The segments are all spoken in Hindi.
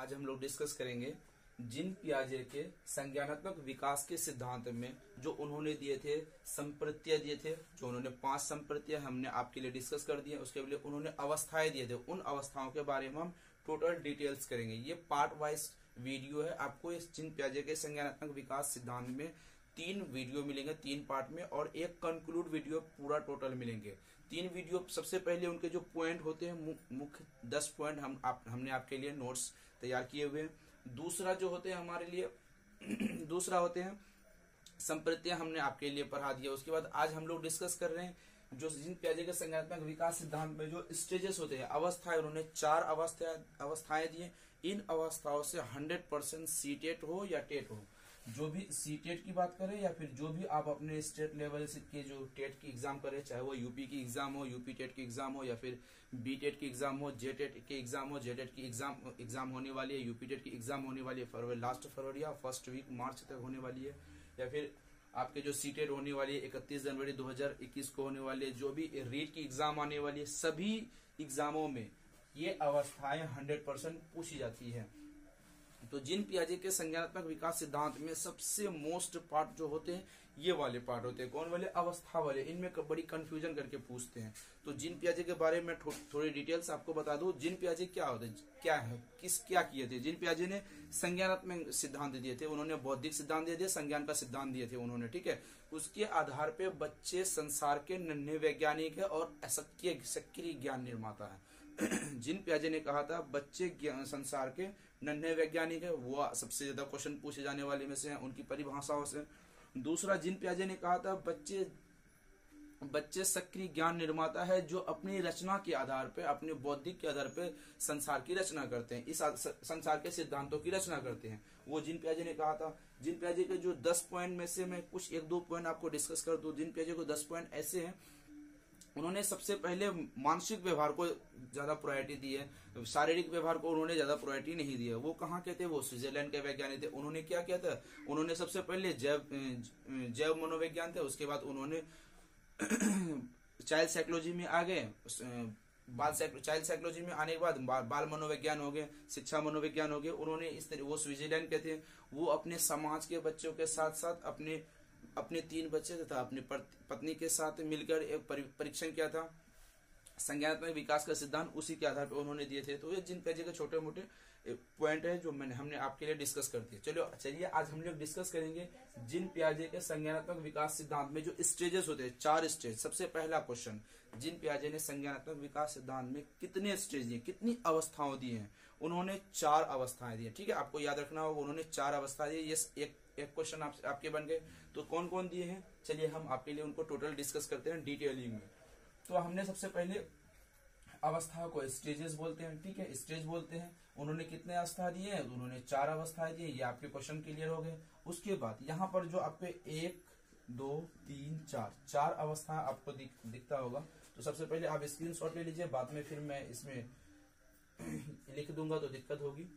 आज हम लोग डिस्कस करेंगे जीन पियाजे के संज्ञानात्मक विकास के सिद्धांत में जो उन्होंने दिए थे, संप्रत्यय दिए थे, जो उन्होंने 5 संप्रत्यय हमने आपके लिए डिस्कस कर दिए। उसके लिए उन्होंने अवस्थाएं दिए थे, उन अवस्थाओं के बारे में हम टोटल डिटेल्स करेंगे। ये पार्ट वाइज वीडियो है। आपको इस जीन पियाजे के संज्ञानात्मक विकास सिद्धांत में 3 वीडियो मिलेंगे, 3 पार्ट में, और एक कंक्लूड वीडियो पूरा टोटल मिलेंगे। 3 वीडियो, सबसे पहले उनके जो पॉइंट होते हैं, मुख्य 10 पॉइंट हमने आपके लिए नोट्स तैयार किए हुए हैं। दूसरा जो होते हैं हमारे लिए दूसरा होते हैं संप्रत्यय, हमने आपके लिए पढ़ा दिया। उसके बाद आज हम लोग डिस्कस कर रहे हैं जो जीन पियाजे के संज्ञानात्मक विकास सिद्धांत में जो स्टेजेस होते हैं, अवस्थाएं, उन्होंने 4 अवस्थाएं दिए। इन अवस्थाओं से 100% सीटेट हो या टेट हो, जो भी सीटेट की बात करें या फिर जो भी आप अपने स्टेट लेवल के जो टेट की एग्जाम करें, चाहे वो यूपी की एग्जाम हो, यूपी टेट की एग्जाम हो, या फिर बी टेट की एग्जाम हो, जे टेट की एग्जाम हो, जे टेट की एग्जाम होने वाली है, यूपी टेट की एग्जाम होने वाली है लास्ट फरवरी या फर्स्ट वीक मार्च तक होने वाली है, या फिर आपके जो सीटेट होने वाली है 31 जनवरी 2021 को होने वाली है, जो भी रीट की एग्जाम आने वाली है, सभी एग्जामों में ये अवस्थाएं 100% पूछी जाती है। तो जीन पियाजे के संज्ञानात्मक विकास सिद्धांत में सबसे मोस्ट पार्ट जो होते हैं ये वाले पार्ट होते हैं। कौन वाले? अवस्था वाले। इनमें बड़ी कंफ्यूजन करके पूछते हैं। तो जीन पियाजे के बारे में थोड़ी डिटेल्स आपको बता दूं। जीन पियाजे क्या होते हैं, क्या है, क्या किए थे? जीन पियाजे ने संज्ञानात्मक सिद्धांत दिए थे, उन्होंने बौद्धिक सिद्धांत दिए थे, संज्ञान का सिद्धांत दिए थे उन्होंने, ठीक है। उसके आधार पे बच्चे संसार के नन्हे वैज्ञानिक है और सक्रिय ज्ञान निर्माता है। जीन पियाजे ने कहा था बच्चे संसार के नन्हे वैज्ञानिक है, वो सबसे ज्यादा क्वेश्चन पूछे जाने वाले में से हैं उनकी परिभाषाओं से। दूसरा, जीन पियाजे ने कहा था बच्चे सक्रिय ज्ञान निर्माता है जो अपनी रचना के आधार पे, अपने बौद्धिक के आधार पे संसार की रचना करते हैं, इस संसार के सिद्धांतों की रचना करते हैं, वो जीन पियाजे ने कहा था। जीन पियाजे के जो 10 पॉइंट में से मैं कुछ 1-2 पॉइंट आपको डिस्कस कर दूं। जीन पियाजे को 10 पॉइंट ऐसे हैं। उन्होंने सबसे पहले मानसिक व्यवहार को ज्यादा प्रायोरिटी दी है, शारीरिक व्यवहार को उन्होंने ज्यादा प्रायोरिटी नहीं दी है। वो कहाँ के थे? वो स्विट्जरलैंड के वैज्ञानिक थे। उन्होंने क्या किया था? उन्होंने सबसे पहले जैव मनोविज्ञान थे, उसके बाद उन्होंने चाइल्ड साइकोलॉजी में आ गए, चाइल्ड साइकोलॉजी में आने के बाद बाल मनोविज्ञान हो गए, शिक्षा मनोविज्ञान हो गए। उन्होंने इस तरह, वो स्विट्जरलैंड के थे, वो अपने समाज के बच्चों के साथ साथ अपने 3 बच्चे तथा अपनी पत्नी के साथ मिलकर एक परीक्षण किया था। संज्ञानात्मक विकास का सिद्धांत उसी के आधार पर उन्होंने दिए थे। तो ये जीन पियाजे के छोटे मोटे पॉइंट है जो हमने आपके लिए डिस्कस कर दिए। चलिए आज हम लोग डिस्कस करेंगे जीन पियाजे के संज्ञानात्मक विकास सिद्धांत में जो स्टेजेस होते हैं, 4 स्टेज। सबसे पहला क्वेश्चन, जीन पियाजे ने संज्ञानात्मक विकास सिद्धांत में कितने स्टेज दिए, कितनी अवस्थाओं दी हैं? उन्होंने 4 अवस्थाएं दी, ठीक है। आपको याद रखना होगा, उन्होंने 4 अवस्थाएं दी। ये एक क्वेश्चन आपके बन गए। तो कौन कौन दिए हैं, चलिए हम आपके लिए उनको टोटल डिस्कस करते हैं डिटेलिंग में। तो हमने सबसे पहले अवस्था को स्टेजेस बोलते हैं, ठीक है, स्टेज बोलते हैं। उन्होंने कितने अवस्था दिए हैं? उन्होंने 4 अवस्थाएं दी। ये आपके क्वेश्चन क्लियर हो गए। उसके बाद यहाँ पर जो आपके 1, 2, 3, 4 अवस्था आपको दिखता होगा। तो सबसे पहले आप स्क्रीनशॉट ले लीजिए, बाद में फिर मैं इसमें लिख दूंगा तो दिक्कत होगी।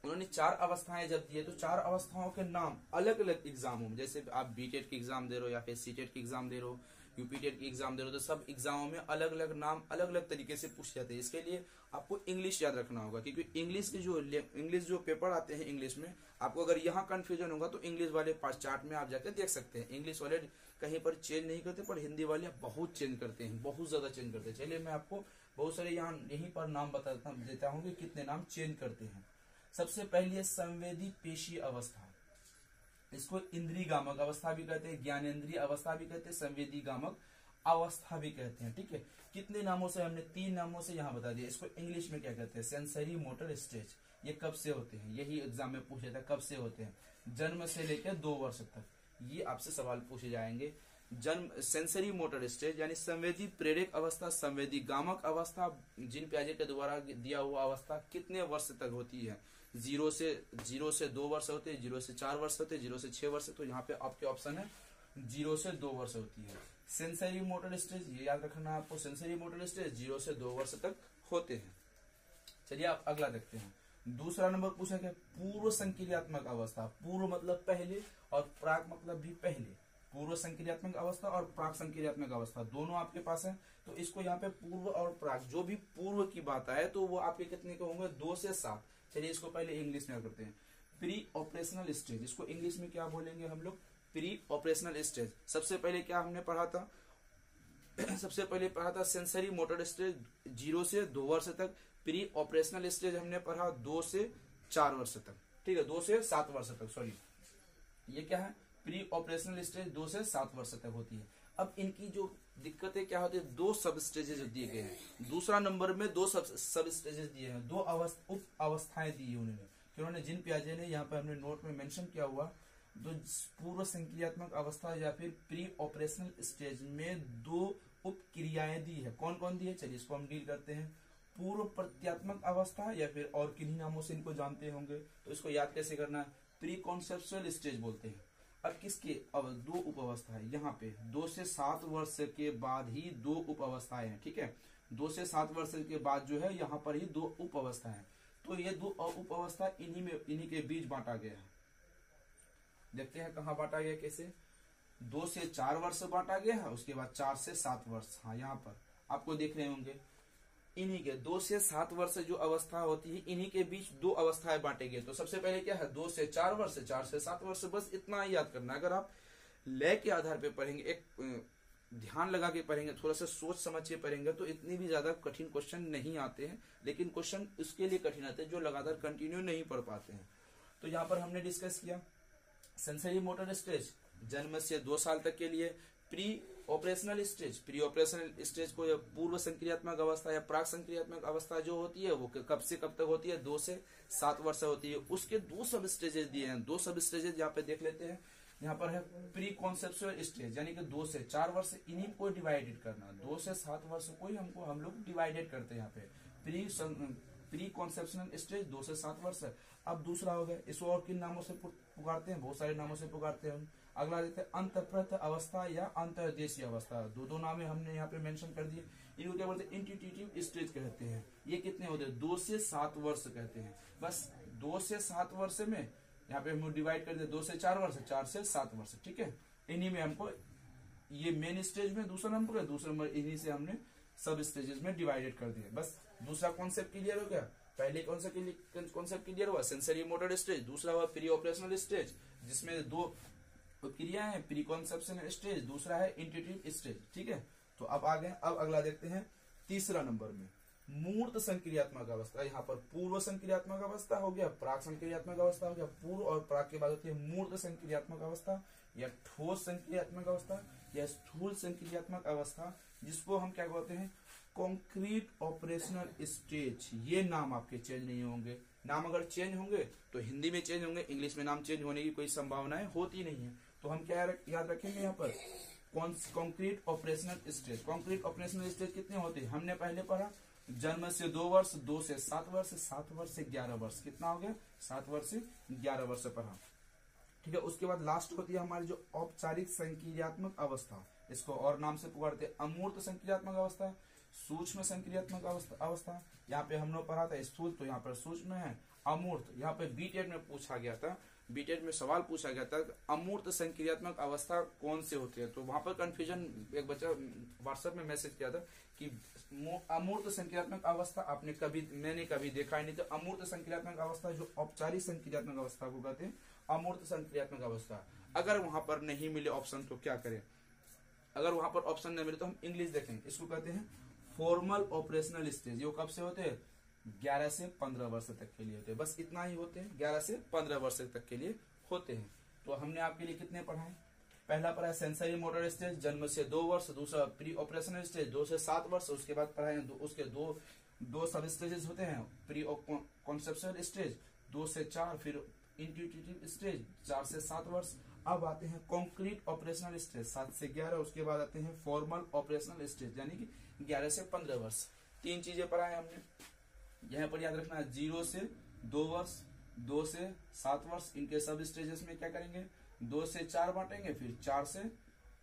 उन्होंने 4 अवस्थाएं जब दिए तो 4 अवस्थाओं के नाम अलग अलग एग्जामों में, जैसे आप बीटेट की एग्जाम दे रहे हो या फिर सीटेट की एग्जाम दे रहे हो, यूपी टेट की एग्जाम दे रहे हो, तो सब एग्जामों में अलग अलग नाम अलग अलग तरीके से पूछे जाते हैं। इसके लिए आपको इंग्लिश याद रखना होगा, क्योंकि इंग्लिश जो पेपर आते हैं इंग्लिश में, आपको अगर यहाँ कंफ्यूजन होगा तो इंग्लिश वाले चार्ट में आप जाकर देख सकते हैं। इंग्लिश वाले कहीं पर चेंज नहीं करते, पर हिंदी वाले बहुत चेंज करते हैं, बहुत ज्यादा चेंज करते हैं। चलिए मैं आपको बहुत सारे यहाँ यहीं पर नाम देता हूँ कि कितने नाम चेंज करते हैं। सबसे पहली है संवेदी पेशी अवस्था, इसको इंद्रिय गामक अवस्था भी कहते हैं, ज्ञानेंद्रिय अवस्था भी कहते हैं, संवेदी गामक अवस्था भी कहते हैं, ठीक है। कितने नामों से? हमने 3 नामों से यहाँ बता दिया। इसको इंग्लिश में क्या कहते हैं? Sensory motor stage. ये कब से होते हैं? यही एग्जाम में पूछा था, कब से होते हैं? जन्म से लेकर 2 वर्ष तक, ये आपसे सवाल पूछे जाएंगे। सेंसरी मोटर स्टेज यानी संवेदी प्रेरक अवस्था, संवेदी गामक अवस्था, जीन पियाजे के द्वारा दिया हुआ अवस्था कितने वर्ष तक होती है? 0 से 2 वर्ष होते हैं, 0 से 4 वर्ष होते हैं, 0 से 6 वर्ष। तो यहाँ पे आपके ऑप्शन है 0 से 2 वर्ष होती है। सेंसरी मोटर स्टेज, ये याद रखना आपको, सेंसरी मोटर स्टेज 0 से 2 वर्ष तक होते हैं। चलिए आप अगला देखते हैं। दूसरा नंबर पूछा गया पूर्व संक्रियात्मक अवस्था। पूर्व मतलब पहले और प्राक मतलब भी पहले। पूर्व संक्रियात्मक अवस्था और प्राक संक्रियात्मक अवस्था दोनों आपके पास है। तो इसको यहाँ पे पूर्व और प्राक, जो भी पूर्व की बात आए तो वो आपके कितने के होंगे? 2 से 7। चलिए इसको पहले इंग्लिश में करते हैं। प्री ऑपरेशनल स्टेज, इसको इंग्लिश में क्या बोलेंगे हम लोग, प्री ऑपरेशनल स्टेज। सबसे पहले क्या हमने पढ़ा था सबसे पहले पढ़ा था सेंसरी मोटर स्टेज 0 से 2 वर्ष तक। प्री ऑपरेशनल स्टेज हमने पढ़ा 2 से 4 वर्ष तक, ठीक है, 2 से 7 वर्ष तक, सॉरी ये क्या है, प्री ऑपरेशनल स्टेज 2 से 7 वर्ष तक होती है। अब इनकी जो दिक्कतें क्या होती है, 2 सब स्टेजेस दिए गए हैं। दूसरा नंबर में 2 सब स्टेजेस दिए हैं, 2 उप अवस्थाएं दी है उन्होंने। उन्होंने जिन पियाजे ने यहाँ पर हमने नोट में मेंशन किया हुआ, जो पूर्व संक्रियात्मक अवस्था या फिर प्री ऑपरेशनल स्टेज में 2 उप क्रियाएं दी है। कौन कौन दी है, चलिए इसको हम डील करते हैं। पूर्व प्रत्यात्मक अवस्था, या फिर और किन्हीं नामों से इनको जानते होंगे, तो इसको याद कैसे करना है, प्री कॉन्सेप्चुअल स्टेज बोलते हैं। अब किसके, अब 2 उप अवस्था है यहाँ पे, 2 से 7 वर्ष के बाद ही 2 उप अवस्थाएं हैं, ठीक है, 2 से 7 वर्ष के बाद जो है यहाँ पर ही 2 उप अवस्था है। तो ये 2 उप अवस्था इन्हीं के बीच बांटा गया है। देखते हैं कहाँ बांटा गया, कैसे, 2 से 4 वर्ष बांटा गया है, उसके बाद 4 से 7 वर्ष, हाँ यहाँ पर आपको देख रहे होंगे, इन्हीं के 2 से 7 वर्ष जो अवस्था होती है, इन्हीं के बीच 2 अवस्थाएं बांटे गए। तो सबसे पहले क्या है, 2 से 4 वर्ष, 4 से 7 वर्ष, बस इतना ही याद करना है। अगर आप लय के आधार पे पढ़ेंगे, एक ध्यान लगा के पढ़ेंगे, थोड़ा सा सोच समझ के पढ़ेंगे, तो इतनी भी ज्यादा कठिन क्वेश्चन नहीं आते हैं। लेकिन क्वेश्चन उसके लिए कठिन आते हैं जो लगातार कंटिन्यू नहीं पढ़ पाते हैं। तो यहाँ पर हमने डिस्कस किया सेंसरी मोटर स्टेज जन्म से 2 साल तक के लिए। Pre operational stage, pre operational stage को पूर्व संक्रियात्मक अवस्था या प्राक संक्रियात्मक अवस्था जो होती है वो कब से कब तक होती है, 2 से 7 वर्ष होती है। उसके 2 सब स्टेजेस दिए हैं, 2 सब स्टेजेस यहाँ पे देख लेते हैं। यहाँ पर है प्री कॉन्सेप्चुअल स्टेज, यानी कि 2 से 4 वर्ष, इन्हीं को डिवाइडेड करना, 2 से 7 वर्ष को ही हम लोग डिवाइडेड करते हैं यहाँ पे। प्री कॉन्सेप्शनल स्टेज 2 से 7 वर्ष। अब दूसरा हो गया, इसको और किन नामों से पुकारते हैं, बहुत सारे नामों से पुकारते हैं। अगला देखते हैं अंतःप्रथ अवस्था या अंतर्देशीय अवस्था। 2 नाम हमने यहाँ पे मेंशन कर दिए। इनको क्या बोलते हैं, इंट्यूटिव स्टेज कहते हैं। ये कितने होते हैं, 2 से 7 वर्ष कहते हैं। बस 2 से 7 वर्ष में यहाँ पे हम डिवाइड कर दिए, 2 से 4 वर्ष, 4 से 7 वर्ष, ठीक है। इन्हीं में हमको ये मेन स्टेज में दूसरा नंबर है, दूसरा नंबर इन्हीं से हमने सब स्टेजेस में डिवाइडेड कर दिए। बस दूसरा कॉन्सेप्ट क्लियर हो गया। पहले कॉन्सेप्ट क्लियर हुआ, सेंसरी मोटर स्टेज। दूसरा हुआ प्री ऑपरेशनल स्टेज, जिसमें 2 क्रिया है, प्री कॉन्सेप्शनल स्टेज, दूसरा है इंट्यूटिव स्टेज, ठीक है। तो अब आ गए, अब अगला देखते हैं तीसरा नंबर में मूर्त संक्रियात्मक अवस्था। यहाँ पर पूर्व संक्रियात्मक अवस्था हो गया, प्राक संक्रियात्मक अवस्था हो गया। पूर्व और प्राक के बाद होती है मूर्त संक्रियात्मक अवस्था या ठोस संक्रियात्मक अवस्था या स्थूल संक्रियात्मक अवस्था, जिसको हम क्या कहते हैं, कॉन्क्रीट ऑपरेशनल स्टेज। ये नाम आपके चेंज नहीं होंगे। नाम अगर चेंज होंगे तो हिंदी में चेंज होंगे, इंग्लिश में नाम चेंज होने की कोई संभावनाएं होती नहीं है। तो हम क्या याद रखेंगे यहाँ पर, concrete operational stage. Concrete operational stage कितने होते हैं, हमने पहले पढ़ा, जन्म से 2 वर्ष, 2 से 7 वर्ष, 7 वर्ष से 11 वर्ष, कितना हो गया, 7 वर्ष से 11 वर्ष पढ़ा, ठीक है। उसके बाद लास्ट होती है हमारी जो औपचारिक संक्रियात्मक अवस्था। इसको और नाम से पुकारते हैं अमूर्त संक्रियात्मक अवस्था, सूक्ष्म संक्रियात्मक अवस्था। यहाँ पे हमने पढ़ा था स्थूल, तो यहाँ पर सूक्ष्म है। अमूर्त, यहाँ पे बीटेड में पूछा गया था, बीटेड में सवाल पूछा गया था, अमूर्त संक्रियात्मक अवस्था कौन से होते हैं। तो वहां पर कंफ्यूजन, एक बच्चा व्हाट्सएप में मैसेज किया था कि अमूर्त संक्रियात्मक अवस्था मैंने कभी देखा ही नहीं। तो अमूर्त संक्रियात्मक अवस्था जो औपचारिक संक्रियात्मक अवस्था को कहते हैं, अमूर्त संक्रियात्मक अवस्था। अगर वहां पर नहीं मिले ऑप्शन तो क्या करें, अगर वहां पर ऑप्शन नहीं मिले तो हम इंग्लिश देखेंगे। इसको कहते हैं फॉर्मल ऑपरेशनल स्टेज। ये कब से होते हैं, 11 से 15 वर्ष तक के लिए होते हैं। बस इतना ही होते हैं, 11 से 15 वर्ष तक के लिए होते हैं। तो हमने आपके लिए कितने पढ़ाए, पहला पढ़ा सेंसरी मोटर स्टेज जन्म से 2 वर्ष, दूसरा प्री ऑपरेशनल स्टेज 2 से 7 वर्ष। उसके बाद पढ़ाए उसके दो सब स्टेजेस होते हैं, प्री कॉन्सेप्चुअल स्टेज 2 से 4, फिर इंट्यूटिव स्टेज 4 से 7 वर्ष। अब आते हैं कॉन्क्रीट ऑपरेशनल स्टेज 7 से 11, उसके बाद आते हैं फॉर्मल ऑपरेशनल स्टेज यानी कि 11 से 15 वर्ष। 3 चीजें पढ़ाए हमने, यहाँ पर याद रखना है 0 से 2 वर्ष, 2 से 7 वर्ष। इनके सब स्टेजेस में क्या करेंगे, 2 से 4 बांटेंगे, फिर 4 से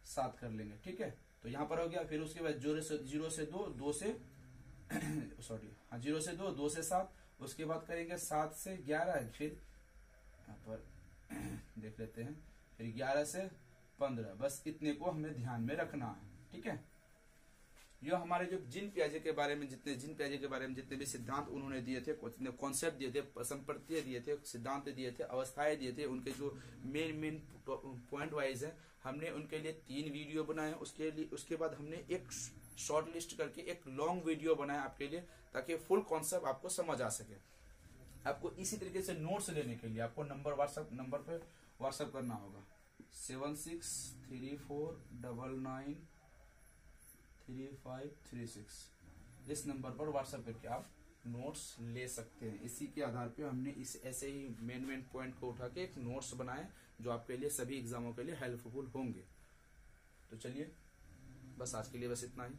7 कर लेंगे, ठीक है। तो यहाँ पर हो गया। फिर उसके बाद 0 से 2, 2 से सॉरी हाँ 0 से 2, 2 से 7। उसके बाद करेंगे 7 से 11, फिर यहाँ पर देख लेते हैं, फिर 11 से 15। बस इतने को हमें ध्यान में रखना है, ठीक है। ये हमारे जो जीन पियाजे के बारे में जितने भी सिद्धांत उन्होंने दिए थे, कॉन्सेप्ट दिए थे, संपत्तियां दिए थे, सिद्धांत दिए थे, अवस्थाएं दिए थे, उनके जो मेन पॉइंट वाइज है, हमने उनके लिए 3 वीडियो बनाए। उसके बाद हमने एक शॉर्ट लिस्ट करके एक लॉन्ग वीडियो बनाया आपके लिए, ताकि फुल कॉन्सेप्ट आपको समझ आ सके। आपको इसी तरीके से नोट्स लेने के लिए आपको व्हाट्सएप नंबर पे व्हाट्सएप करना होगा 7634993536। इस नंबर पर व्हाट्सएप करके आप नोट्स ले सकते हैं। इसी के आधार पे हमने इस ऐसे ही मेन पॉइंट को उठा के एक नोट्स बनाए जो आपके लिए सभी एग्जामों के लिए हेल्पफुल होंगे। तो चलिए, बस आज के लिए बस इतना ही।